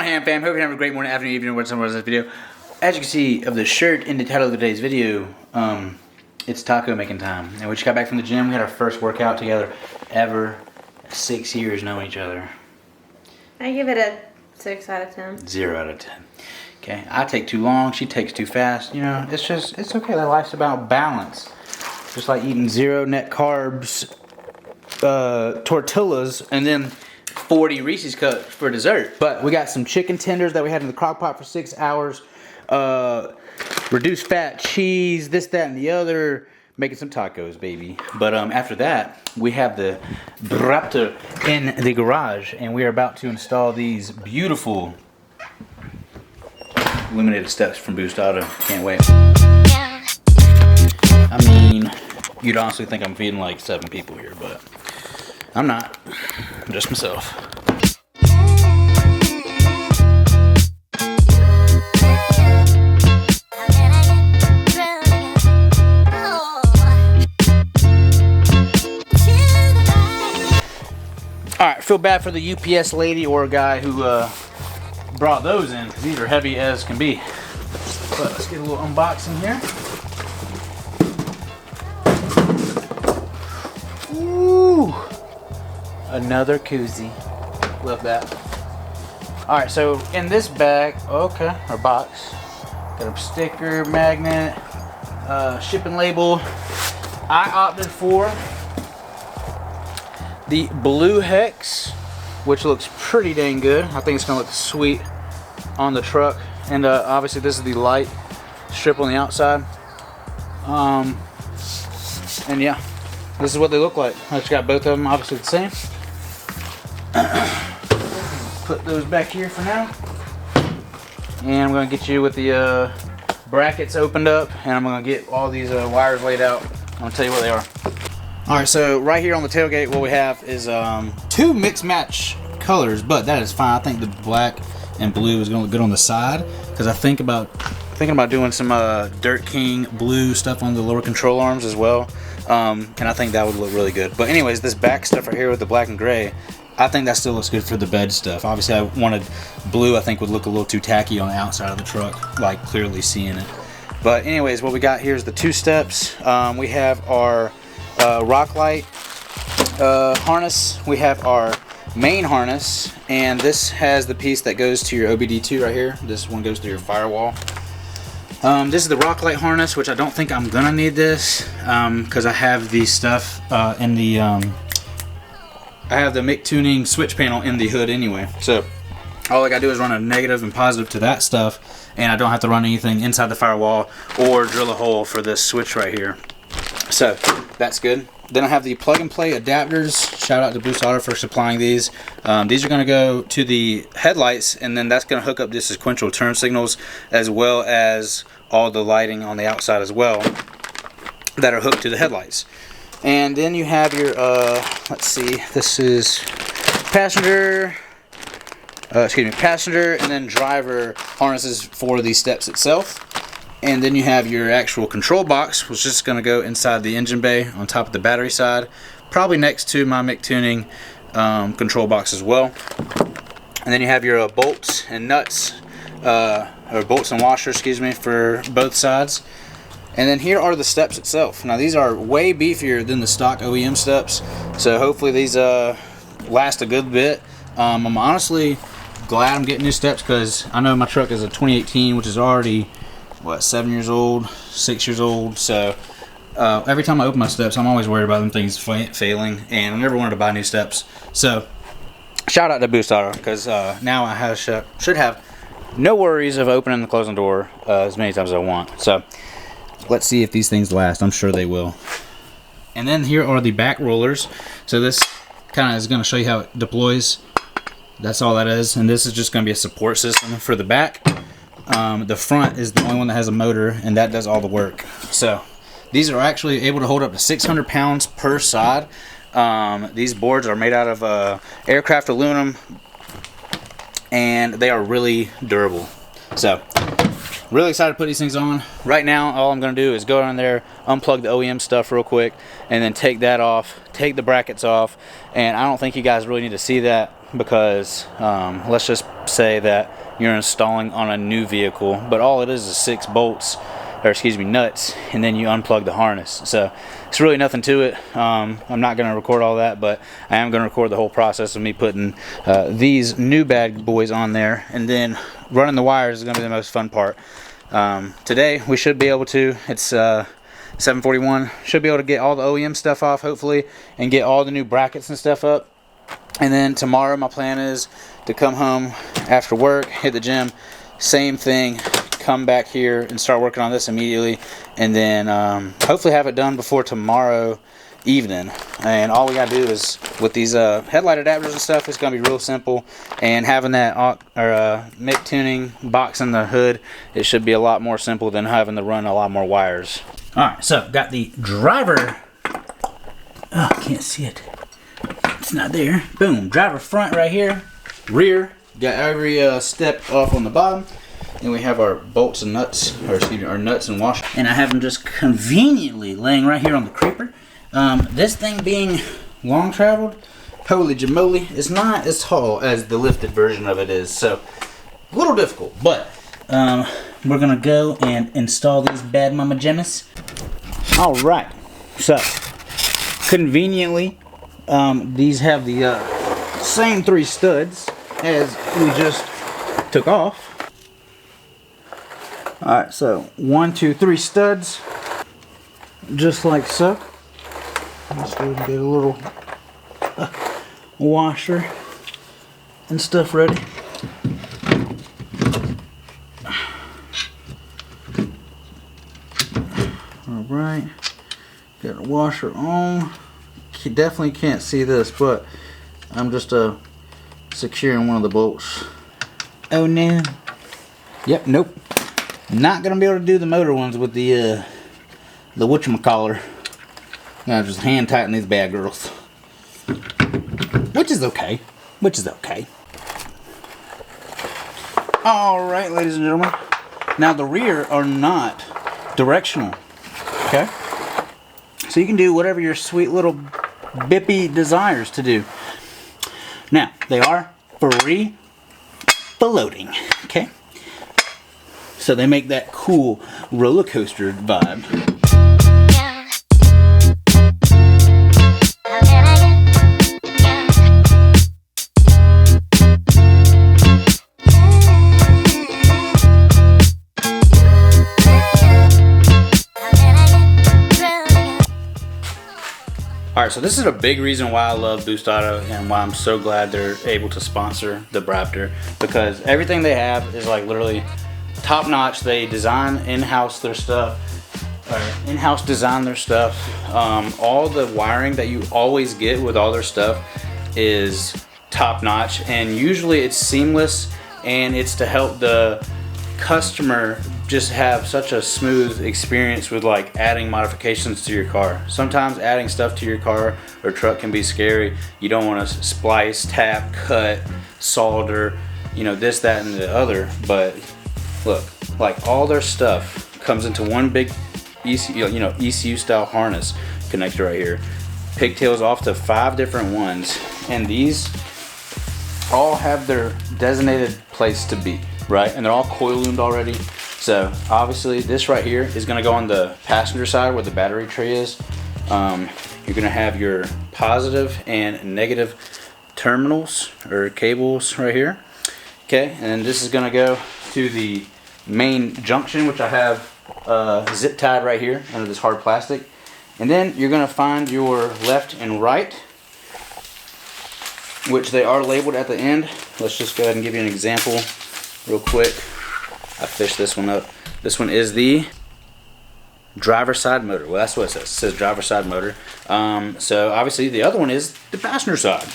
on, HAMM fam? Hope you're having a great morning, afternoon, evening, or somewhere in this video. As you can see of the shirt in the title of today's video, it's taco making time. And we just got back from the gym. We had our first workout together ever. 6 years knowing each other. I give it a 6 out of 10. 0 out of 10. Okay, I take too long, she takes too fast. You know, it's okay. That life's about balance. Just like eating 0 net carbs tortillas and then 40 Reese's cups for dessert. But we got some chicken tenders that we had in the crock pot for 6 hours. Reduced fat cheese, this, that, and the other. Making some tacos, baby. But after that, we have the Brahptor in the garage, and we are about to install these beautiful illuminated steps from Boost Auto. Can't wait. I mean, you'd honestly think I'm feeding like 7 people here, but I'm not. I'm just myself. Alright, feel bad for the UPS lady or guy who brought those in, because these are heavy as can be. But let's get a little unboxing here. Ooh! Another koozie. Love that. Alright, so in this bag, okay, or box, got a sticker, magnet, shipping label. I opted for the blue hex, which looks pretty dang good. I think it's gonna look sweet on the truck. And obviously this is the light strip on the outside. And yeah, this is what they look like. I just got both of them obviously the same. Put those back here for now. And I'm gonna get you with the brackets opened up, and I'm gonna get all these wires laid out. I'm gonna tell you what they are. Alright, so right here on the tailgate, what we have is 2 mixed match colors, but that is fine. I think the black and blue is going to look good on the side, because I'm thinking about doing some Dirt King blue stuff on the lower control arms as well, and I think that would look really good. But anyways, this back stuff right here with the black and gray, I think that still looks good for the bed stuff. Obviously, I wanted blue. I think would look a little too tacky on the outside of the truck, like clearly seeing it. But anyways, what we got here is the 2 steps. We have our rock light harness. We have our main harness, and this has the piece that goes to your OBD2 right here. This one goes to your firewall. This is the rock light harness, which I don't think I'm gonna need this because I have the stuff in the I have the MIG tuning switch panel in the hood anyway. So all I gotta do is run a negative and positive to that stuff, and I don't have to run anything inside the firewall or drill a hole for this switch right here. So that's good. Then I have the plug and play adapters. Shout out to Boost Auto for supplying these. These are going to go to the headlights, and then that's going to hook up the sequential turn signals as well as all the lighting on the outside as well that are hooked to the headlights. And then you have your let's see, this is passenger, and then driver harnesses for the steps itself. And then you have your actual control box, which is just going to go inside the engine bay on top of the battery side, probably next to my MIG tuning control box as well. And then you have your bolts and nuts, or bolts and washers, excuse me, for both sides. And then here are the steps itself. Now these are way beefier than the stock OEM steps, so hopefully these last a good bit. I'm honestly glad I'm getting new steps, because I know my truck is a 2018, which is already what, 7 years old, 6 years old. So every time I open my steps, I'm always worried about them things failing, and I never wanted to buy new steps. So shout out to Boost Auto, because now I should have no worries of opening and closing the door as many times as I want. So let's see if these things last. I'm sure they will. And then here are the back rollers. So this kind of is going to show you how it deploys. That's all that is, and this is just going to be a support system for the back. The front is the only one that has a motor, and that does all the work. So these are actually able to hold up to 600 pounds per side. These boards are made out of aircraft aluminum, and they are really durable. So really excited to put these things on. Right now, all I'm going to do is go down there, unplug the OEM stuff real quick, and then take that off, take the brackets off. And I don't think you guys really need to see that. because let's just say that you're installing on a new vehicle, but all it is 6 bolts, or excuse me, nuts, and then you unplug the harness. So it's really nothing to it. I'm not going to record all that, but I am going to record the whole process of me putting these new bad boys on there, and then running the wires is going to be the most fun part. Today we should be able to, it's 7:41, should be able to get all the OEM stuff off hopefully, and get all the new brackets and stuff up. And then tomorrow my plan is to come home after work, hit the gym, same thing, come back here and start working on this immediately, and then hopefully have it done before tomorrow evening. And all we gotta do is, with these headlight adapters and stuff, it's gonna be real simple, and having that MIG tuning box in the hood, it should be a lot more simple than having to run a lot more wires. Alright, so got the driver, oh, can't see it, it's not there, boom, driver front right here, rear, got every step off on the bottom. And we have our bolts and nuts, or excuse me, our nuts and washer. And I have them just conveniently laying right here on the creeper. This thing being long traveled, holy jamoly, it's not as tall as the lifted version of it is. So, a little difficult, but we're gonna go and install these bad mama gemmas. All right, so conveniently, these have the same 3 studs as we just took off. Alright, so 1, 2, 3 studs, just like so. Let's go and get a little washer and stuff ready. Alright, got the washer on. You definitely can't see this, but I'm just securing one of the bolts. Oh no. Yep, nope. Not gonna be able to do the motor ones with the whatchamacallit. Gonna just hand tighten these bad girls, which is okay. All right, ladies and gentlemen. Now the rear are not directional. Okay. So you can do whatever your sweet little bippy desires to do. Now they are free floating. Okay. So they make that cool roller coaster vibe. Alright, so this is a big reason why I love Boost Auto and why I'm so glad they're able to sponsor the Braptor, because everything they have is like literally top notch. They design in-house their stuff, or in-house design their stuff. All the wiring that you always get with all their stuff is top notch, and usually it's seamless, and it's to help the customer just have such a smooth experience with like adding modifications to your car. Sometimes adding stuff to your car or truck can be scary. You don't want to splice, tap, cut, solder, you know, this, that, and the other, but look, like all their stuff comes into one big ECU style harness connector right here. Pigtails off to 5 different ones, and these all have their designated place to be, right? And they're all coil loomed already. So obviously this right here is gonna go on the passenger side where the battery tray is. You're gonna have your positive and negative terminals or cables right here. Okay, and this is gonna go to the main junction, which I have zip tied right here under this hard plastic. And then you're gonna find your left and right, which they are labeled at the end. Let's just go ahead and give you an example real quick. I fished this one up. This one is the driver side motor. Well, that's what it says. It says driver side motor. So obviously the other one is the passenger side.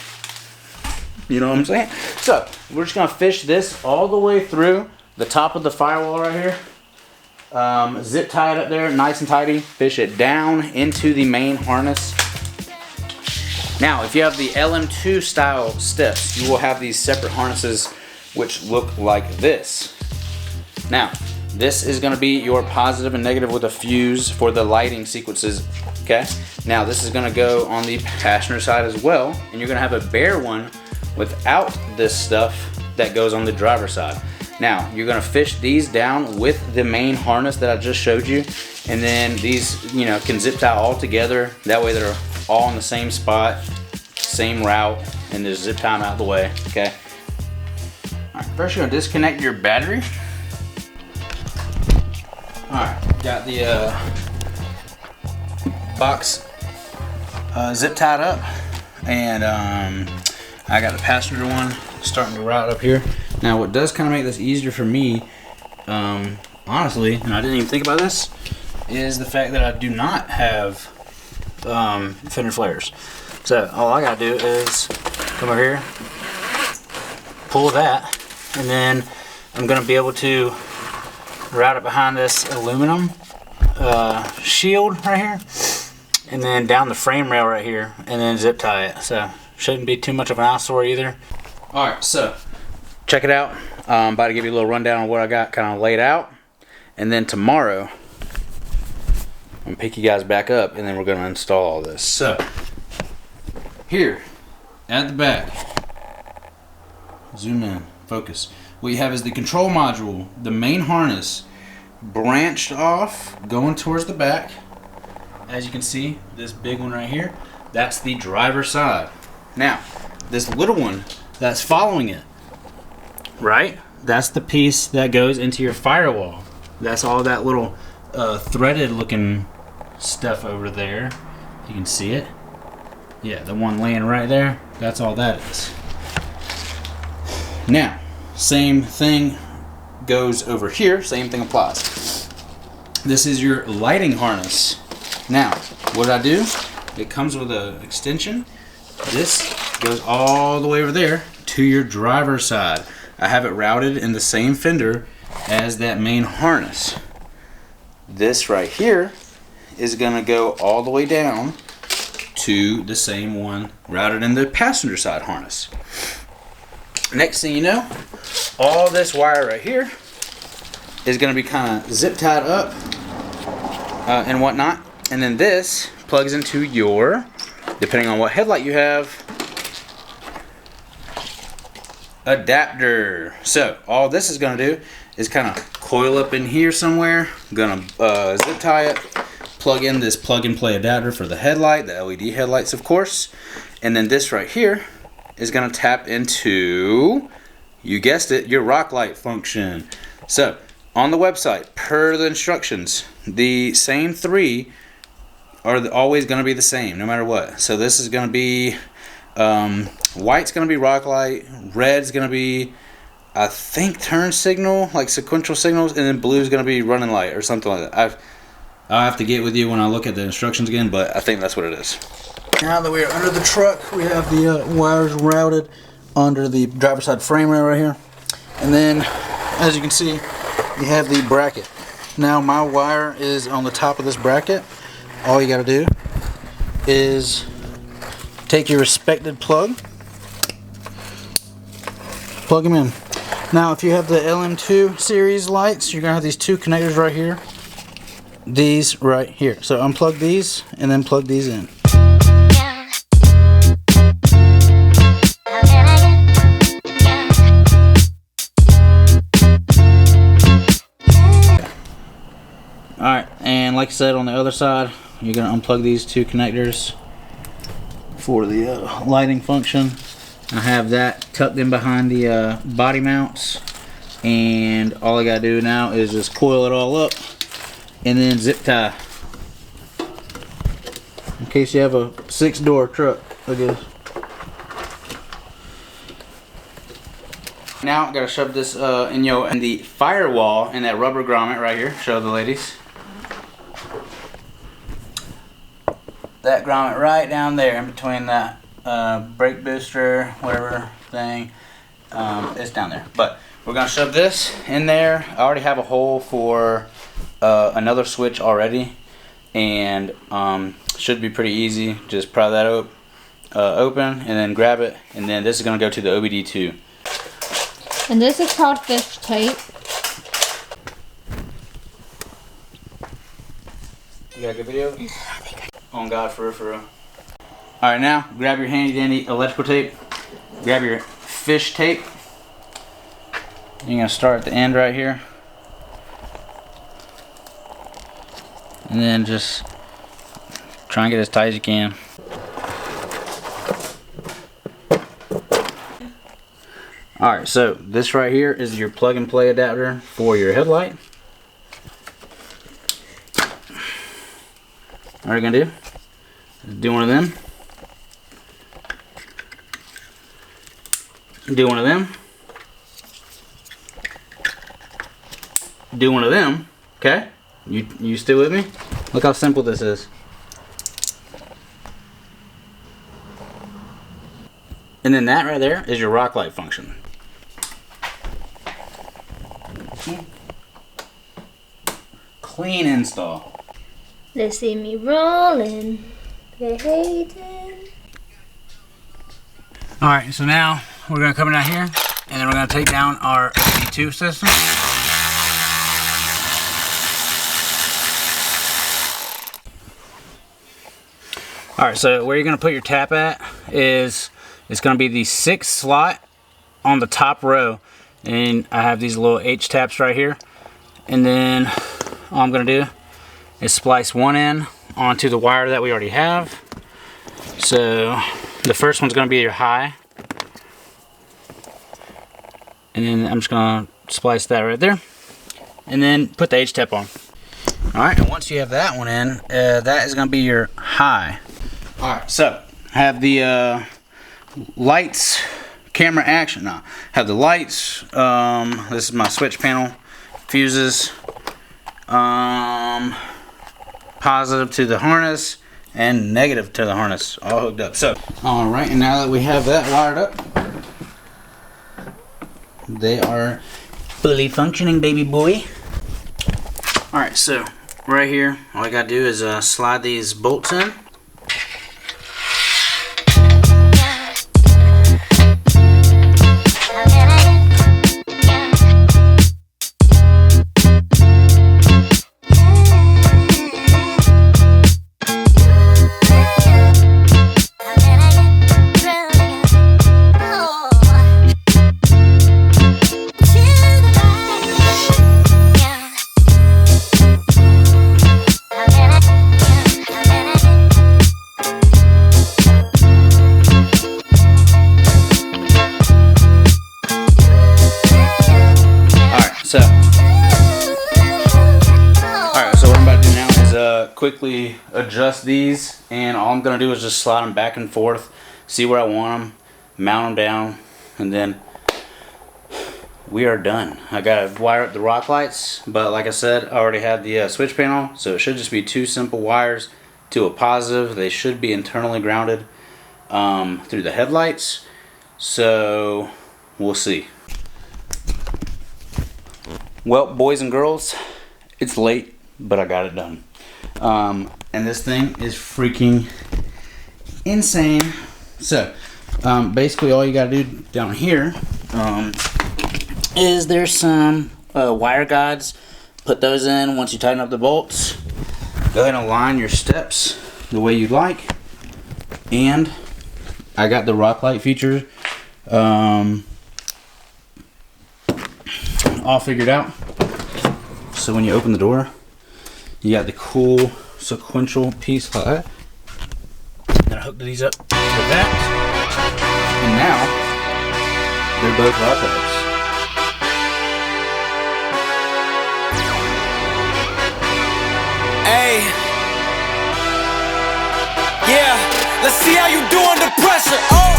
You know what I'm saying? So we're just gonna fish this all the way through the top of the firewall right here. Zip tie it up there nice and tidy. Fish it down into the main harness. Now, if you have the LM2 style steps, you will have these separate harnesses which look like this. Now, this is going to be your positive and negative with a fuse for the lighting sequences, okay? Now, this is going to go on the passenger side as well, and you're going to have a bare one without this stuff that goes on the driver's side. Now, you're gonna fish these down with the main harness that I just showed you, and then these, you know, can zip tie all together. That way they're all in the same spot, same route, and just zip tie them out of the way, okay? All right, first you're gonna disconnect your battery. All right, got the box zip tied up, and I got the passenger one starting to route up here. Now what does kind of make this easier for me, honestly, and I didn't even think about this, is the fact that I do not have fender flares. So all I gotta do is come over here, pull that, and then I'm gonna be able to route it behind this aluminum shield right here, and then down the frame rail right here, and then zip tie it. So shouldn't be too much of an eyesore either. All right, so check it out. I'm about to give you a little rundown on what I got kind of laid out, and then tomorrow I'm gonna pick you guys back up, and then we're gonna install all this. So here at the back, zoom in, focus. What you have is the control module, the main harness, branched off, going towards the back. As you can see, this big one right here, that's the driver's side. Now, this little one that's following it, right? That's the piece that goes into your firewall. That's all that little threaded looking stuff over there. You can see it. Yeah, the one laying right there, that's all that is. Now, same thing goes over here, same thing applies. This is your lighting harness. Now, what I do, it comes with an extension. This goes all the way over there to your driver's side. I have it routed in the same fender as that main harness. This right here is gonna go all the way down to the same one routed in the passenger side harness. Next thing you know, all this wire right here is going to be kind of zip tied up and whatnot, and then this plugs into your, depending on what headlight you have, adapter. So all this is going to do is kind of coil up in here somewhere. I'm going to zip tie it, plug in this plug and play adapter for the headlight, the LED headlights of course, and then this right here is going to tap into, you guessed it, your rock light function. So on the website, per the instructions, the same three are always going to be the same no matter what. So this is going to be white's going to be rock light, red's going to be, I think, turn signal, like sequential signals, and then blue's going to be running light or something like that. I'll have to get with you when I look at the instructions again, but I think that's what it is. Now that we are under the truck, we have the wires routed under the driver's side frame rail right here. And then, as you can see, you have the bracket. Now my wire is on the top of this bracket. All you gotta do is take your respected plug, plug them in. Now if you have the LM2 series lights, you're gonna have these two connectors right here. These right here. So unplug these and then plug these in. Alright, and like I said, on the other side, you're going to unplug these two connectors for the lighting function. I have that tucked in behind the body mounts, and all I got to do now is just coil it all up and then zip tie. In case you have a 6-door truck, I guess. Now I gotta shove this in the firewall in that rubber grommet right here. Show the ladies. That grommet right down there in between that brake booster, whatever thing, it's down there. But we're gonna shove this in there. I already have a hole for another switch already, and should be pretty easy. Just pry that open and then grab it, and then this is gonna go to the OBD2. And this is called fish tape. You got a good video? On God, for real. Alright, now grab your handy dandy electrical tape grab your fish tape. You're gonna start at the end right here. And then just try and get as tight as you can. Alright, so this right here is your plug and play adapter for your headlight. All you're gonna do is do one of them. Do one of them. Do one of them. Okay? You still with me? Look how simple this is. And then that right there is your rock light function. Clean install. They see me rolling. They hating. Alright, so now we're going to come down here and then we're going to take down our LM2 system. Alright, so where you're going to put your tap at is it's going to be the 6th slot on the top row. And I have these little H taps right here. And then all I'm going to do is splice one end onto the wire that we already have. So the first one's going to be your high. And then I'm just going to splice that right there. And then put the H tap on. Alright, and once you have that one in, that is going to be your high. Alright, so have the lights, camera action. Now, have the lights. This is my switch panel. Fuses. Positive to the harness and negative to the harness. All hooked up. So, alright, and now that we have that wired up, they are fully functioning, baby boy. Alright, so right here, all I gotta do is slide these bolts in. So what I'm about to do now is quickly adjust these, and all I'm going to do is just slide them back and forth, see where I want them, mount them down, and then we are done. I got to wire up the rock lights, but like I said, I already had the switch panel, so it should just be 2 simple wires to a positive. They should be internally grounded through the headlights, so we'll see. Well, boys and girls, it's late, but I got it done. And this thing is freaking insane. So, basically all you gotta do down here is there's some wire guides. Put those in once you tighten up the bolts. Go ahead and align your steps the way you like. And I got the rock light feature all figured out. So when you open the door, you got the cool sequential piece like that. Then I hooked these up to that. And now they're both rock lights. Hey. Yeah, let's see how you do under pressure. Oh.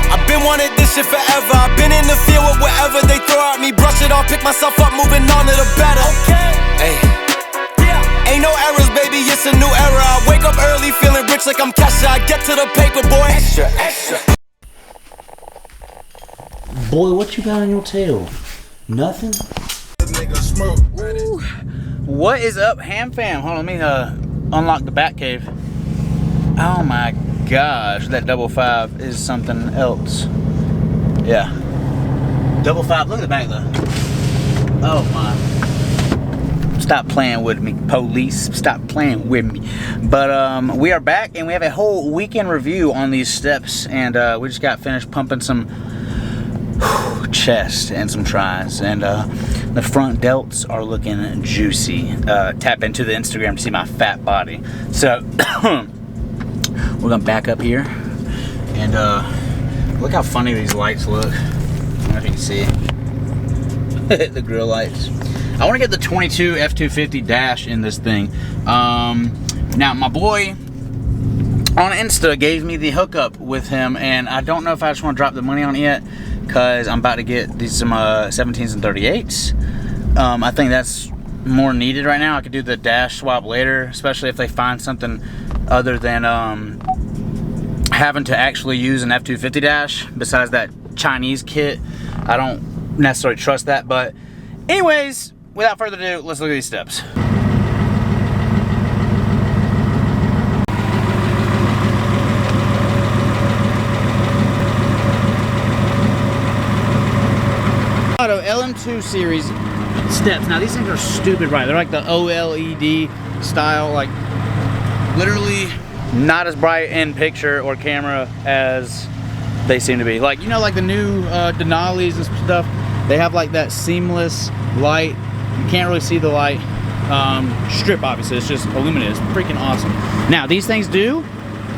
I've been wanting this shit forever. I've been in the field with whatever they throw at me. Brush it off, pick myself up, moving on to the better. Hey. Ain't no errors, baby, it's a new era. I wake up early, feeling rich like I'm Kesha. I get to the paper, boy. Extra, extra. Boy, what you got on your tail? Nothing? Ooh. What is up, Ham Fam? Hold on, let me unlock the bat cave. Oh my gosh, that 5.5 is something else. Yeah. 5.5, look at the back though. Oh my. Stop playing with me, police. Stop playing with me. But we are back, and we have a whole weekend review on these steps, and we just got finished pumping some chest and some tries, and the front delts are looking juicy. Tap into the Instagram to see my fat body. So we're gonna back up here, and look how funny these lights look. I don't know if you can see the grill lights. I want to get the 22 F250 dash in this thing. Now my boy on Insta gave me the hookup with him, and I don't know if I just want to drop the money on it yet, because I'm about to get these some 17s and 38s. I think that's more needed right now. I could do the dash swap later, especially if they find something other than having to actually use an F250 dash besides that Chinese kit. I don't necessarily trust that, but anyways, without further ado, let's look at these steps. Auto LM2 series steps. Now these things are stupid bright. They're like the OLED style, like literally not as bright in picture or camera as they seem to be. Like, you know, like the new Denali's and stuff, they have like that seamless light. You can't really see the light strip, obviously. It's just illuminated. It's freaking awesome. Now these things do,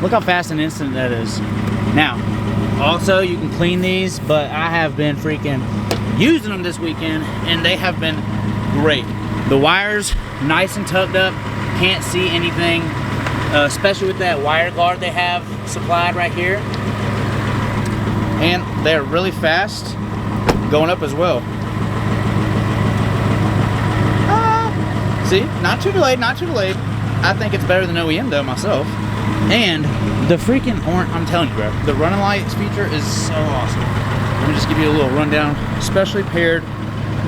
look how fast and instant that is. Now also you can clean these, but I have been freaking using them this weekend, and they have been great. The wires nice and tucked up, can't see anything, especially with that wire guard they have supplied right here. And they're really fast going up as well. See, not too delayed, not too delayed. I think it's better than OEM though myself. And the freaking orange, I'm telling you, bro, the running lights feature is so awesome. Let me just give you a little rundown, especially paired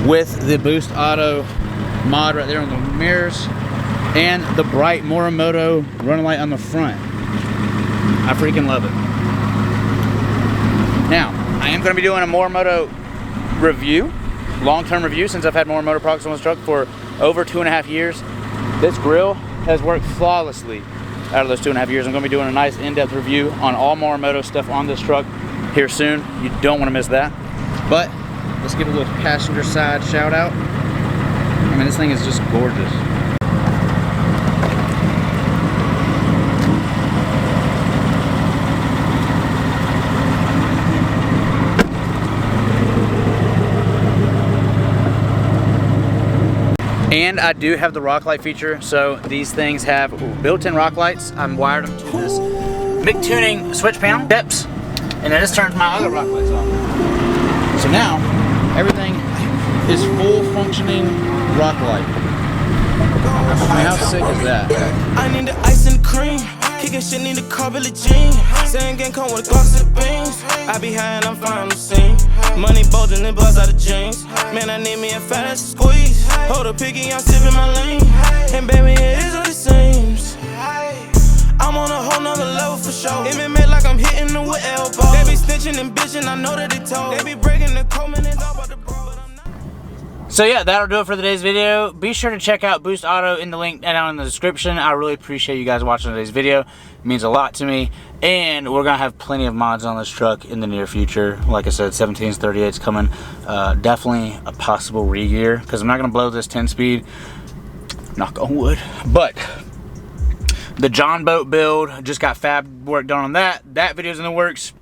with the Boost Auto mod right there on the mirrors and the bright Moto running light on the front. I freaking love it. Now, I am going to be doing a Moto review, long-term review, since I've had Moto products on this truck for over 2.5 years. This grill has worked flawlessly out of those 2.5 years. I'm going to be doing a nice in-depth review on all Moto stuff on this truck here soon. You don't want to miss that. But let's give a little passenger side shout out. I mean, this thing is just gorgeous. And I do have the rock light feature, so these things have built-in rock lights. I'm wired them to this big tuning switch panel, steps, and it just turns my other rock lights on. So now, everything is full functioning rock light. I mean, how sick is that? I need the ice and the cream. Kicking shit, need a car, Billie Jean. Saying gang come with a box of beans. I be high and I'm fine, I'm seen. Money bulging and buzz out of jeans. Man, I need me a fat ass squeeze. Hold a piggy, I'm sipping my lean. And baby, it is what it seems. I'm on a whole nother level for sure. It been made like I'm hitting them with elbows. They be snitching and bitching, I know that they told. They be breaking the code, man, it's all about the bro. So yeah, that'll do it for today's video. Be sure to check out Boost Auto in the link down in the description. I really appreciate you guys watching today's video. It means a lot to me. And we're going to have plenty of mods on this truck in the near future. Like I said, 17s, 38s coming. Definitely a possible re-gear, because I'm not going to blow this 10-speed. Knock on wood. But the John Boat build, just got fab work done on that. That video's in the works.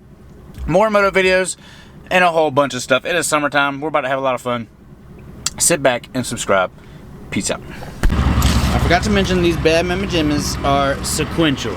More Moto videos and a whole bunch of stuff. It is summertime. We're about to have a lot of fun. Sit back and subscribe. Peace out. I forgot to mention these bad mama jimmies are sequential.